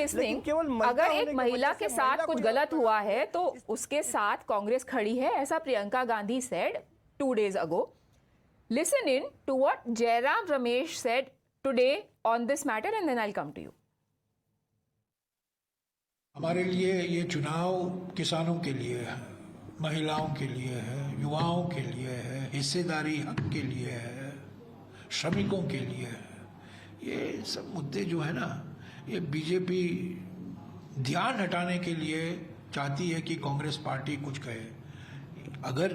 Listening, केवल महिला अगर होने एक की महिला वजह के से साथ महिला कुछ को गलत यहाँ हुआ पर है तो उसके साथ कांग्रेस खड़ी है, ऐसा Priyanka Gandhi said 2 days ago. Listen in to what Jairam Ramesh said today on this matter and then I'll come to you. हमारे लिए ये चुनाव किसानों के लिए है, महिलाओं के लिए है, युवाओं के लिए है, हिस्सेदारी हक के लिए है, श्रमिकों के लिए है। ये सब मुद्दे जो है ना, ये बीजेपी ध्यान हटाने के लिए चाहती है कि कांग्रेस पार्टी कुछ कहे। अगर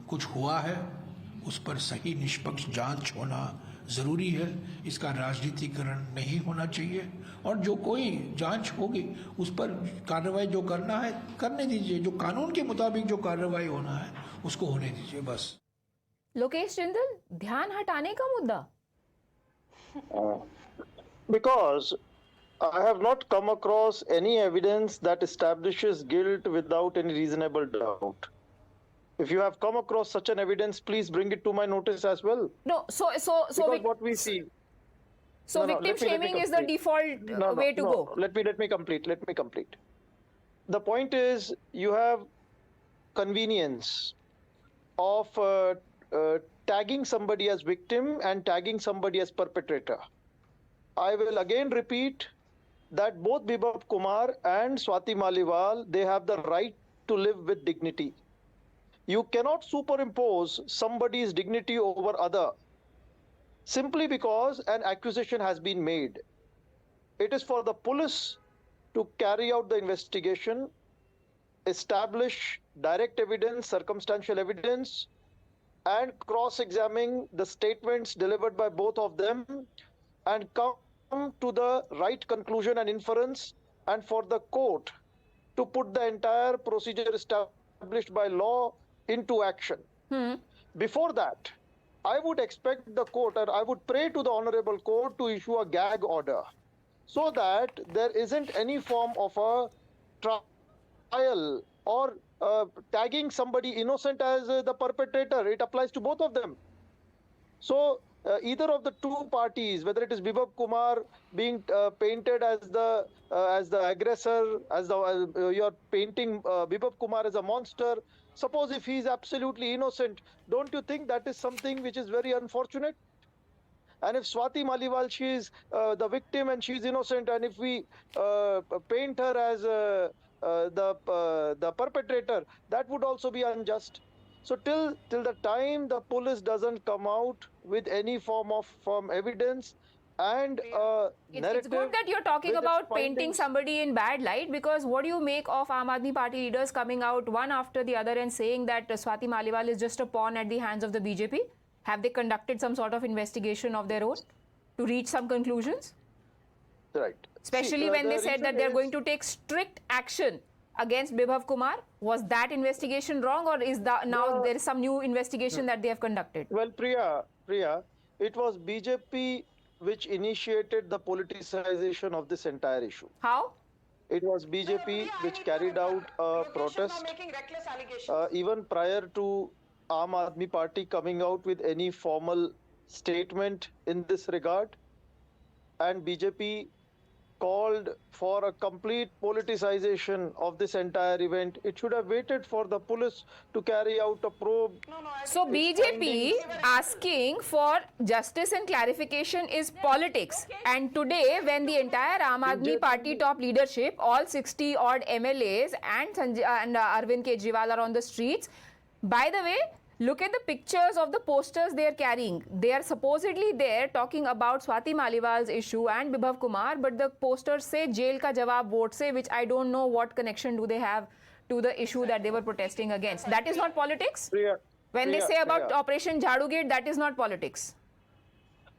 कुछ हुआ है उस पर सही निष्पक्ष जांच होना जरूरी है, इसका राजनीतिकरण नहीं होना चाहिए, और जो कोई जांच होगी उस पर कार्रवाई जो करना है करने दीजिए, जो कानून के मुताबिक जो कार्रवाई होना है उसको होने दीजिए बस। लोकेश जिंदल, ध्यान हटाने का मुद्दा? Because I have not come across any evidence that establishes guilt without any reasonable doubt. If you have come across such an evidence, please bring it to my notice as well. No, Because what we see. So victim shaming is the default way to go. Let me complete. The point is, you have convenience of tagging somebody as victim and tagging somebody as perpetrator. I will again repeat that both Bibab Kumar and Swati Maliwal, they have the right to live with dignity. You cannot superimpose somebody's dignity over other simply because an accusation has been made. It is for the police to carry out the investigation, establish direct evidence, circumstantial evidence, and cross-examine the statements delivered by both of them and come to the right conclusion and inference, and for the court to put the entire procedure established by law into action. Before that, I would expect the court, and I would pray to the Honorable Court to issue a gag order so that there isn't any form of a trial or tagging somebody innocent as the perpetrator. It applies to both of them. So either of the two parties, whether it is Bibab Kumar being painted as the aggressor, you're painting Bibab Kumar as a monster. Suppose if he is absolutely innocent, don't you think that is something which is very unfortunate? And if Swati Maliwal, she is the victim and she is innocent, and if we paint her as the perpetrator, that would also be unjust. So till the time the police doesn't come out with any form of evidence and it's good that you're talking about painting somebody in bad light, because what do you make of Aam Aadmi Party leaders coming out one after the other and saying that Swati Maliwal is just a pawn at the hands of the BJP? Have they conducted some sort of investigation of their own to reach some conclusions? Right. Especially when they said that they're going to take strict action against Bibhav Kumar. Was that investigation wrong, or is that now there is some new investigation that they have conducted? Well, Priya, it was BJP which initiated the politicization of this entire issue. How? It was BJP which carried out a protest even prior to Aam Aadmi Party coming out with any formal statement in this regard, and BJP called for a complete politicization of this entire event. It should have waited for the police to carry out a probe. So BJP asking for justice and clarification is politics. And today, when the entire Aam Aadmi Party top leadership, all 60 odd MLAs and Arvind Kejriwal are on the streets, by the way, look at the pictures of the posters they are carrying. They are supposedly there talking about Swati Maliwal's issue and Bibhav Kumar, but the posters say jail ka jawab vote se, which I don't know what connection do they have to the issue that they were protesting against. That is not politics? When they say about Operation Jhadugate, that is not politics.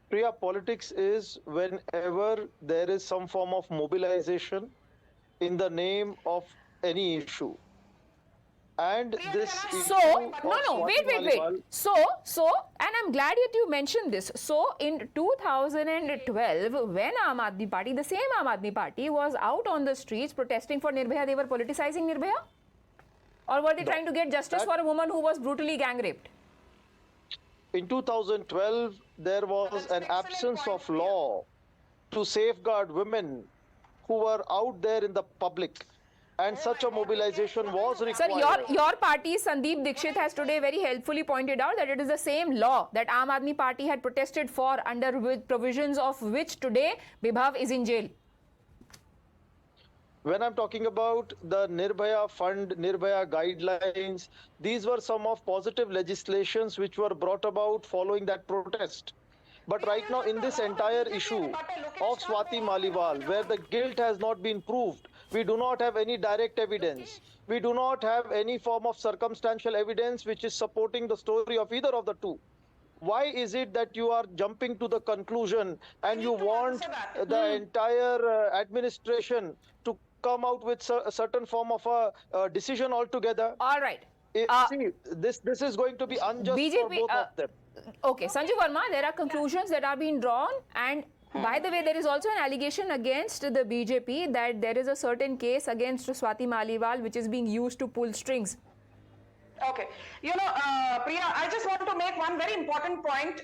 Priya, politics is whenever there is some form of mobilization in the name of any issue. And this wait. So, and I'm glad that you mentioned this. So, in 2012, when Aam Aadmi Party, the same Aam Aadmi Party, was out on the streets protesting for Nirbhaya, they were politicizing Nirbhaya? Or were they trying to get justice for a woman who was brutally gang raped? In 2012, there was an absence of law to safeguard women who were out there in the public. And such a mobilization was Sir, required. your party, Sandeep Dixit, has today very helpfully pointed out that it is the same law that Aam Aadmi Party had protested for, under with provisions of which today Bibhav is in jail. When I'm talking about the Nirbhaya Fund, Nirbhaya guidelines, these were some of positive legislations which were brought about following that protest. But right now, in this entire issue of Swati Maliwal, where the guilt has not been proved, we do not have any direct evidence. We do not have any form of circumstantial evidence which is supporting the story of either of the two. Why is it that you are jumping to the conclusion and you want the entire administration to come out with a certain form of a decision altogether? All right. See, this is going to be unjust for both of them. Okay, Sanju Verma, there are conclusions that are being drawn, and by the way, there is also an allegation against the BJP that there is a certain case against Swati Maliwal which is being used to pull strings. Okay. You know, Priya, I just want to make one very important point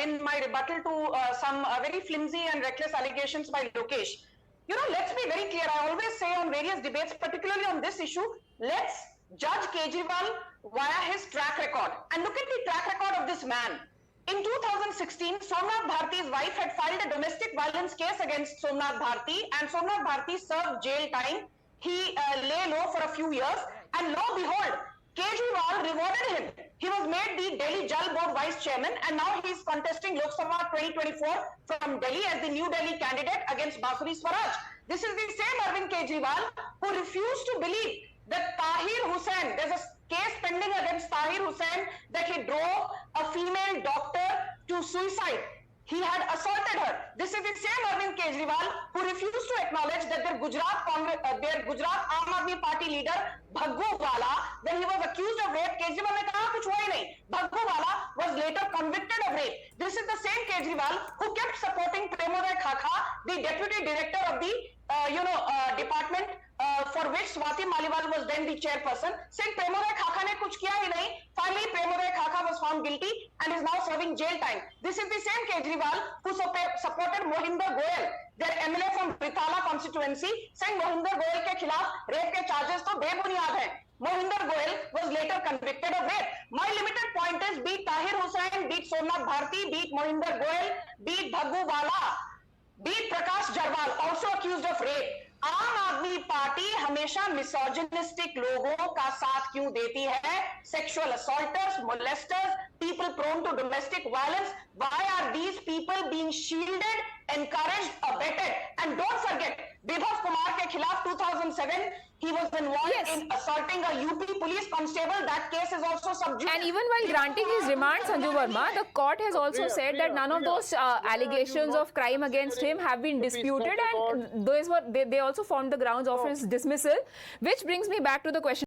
in my rebuttal to some very flimsy and reckless allegations by Lokesh. You know, let's be very clear. I always say on various debates, particularly on this issue, let's judge Kejriwal via his track record. And look at the track record of this man. In 2016, Somnath Bharti's wife had filed a domestic violence case against Somnath Bharti, and Somnath Bharti served jail time. He lay low for a few years, and lo and behold, Kejriwal rewarded him. He was made the Delhi Jal Board Vice Chairman, and now he is contesting Lok Sabha 2024 from Delhi as the New Delhi candidate against Basuri Swaraj. This is the same Arvind Kejriwal who refused to believe that Tahir Hussain, there's a case pending against Tahir Hussain that he drove a female doctor to suicide. He had assaulted her. This is the same Arvind Kejriwal who refused to acknowledge that their Gujarat Aam Aadmi Party leader Bhaggu Wala, when he was accused of rape, Kejriwal ne kaha kuch hua hi nahi. Bhaggu Wala was later convicted of rape. This is the same Kejriwal who kept supporting Premoday Khakha, the deputy director of the department for which Swati Maliwal was then the chairperson. Saying Premoday Khakha ne kuch kiya hi nahi. Finally, Premoday Khakha was found guilty and is now serving jail time. This is the same Kejriwal who supported Mohinder Goyal, their MLA from Ritala constituency, saying Mohinder Goyal ke khilaf rape ke charges to bebunyad hai. Mohinder Goyal was later convicted of rape. My limited point is, beat Tahir Hussain, beat Somnath Bharti, beat Mohinder Goyal, beat Bhaggu Wala, beat Prakash Jarwal, also accused of rape. आम आदमी party हमेशा misogynistic लोगों का साथ क्यों देती है? Sexual assaulters, molesters, people prone to domestic violence. Why are these people being shielded, encouraged, abetted? And don't forget, Bibhav Kumar ke khilaf 2007, he was involved in assaulting a UP police constable. That case is also subject. And even while granting his remand, Sanju Verma, the court has also said that none of those allegations of crime against him have been disputed, and those were they also formed the grounds of his dismissal, which brings me back to the question.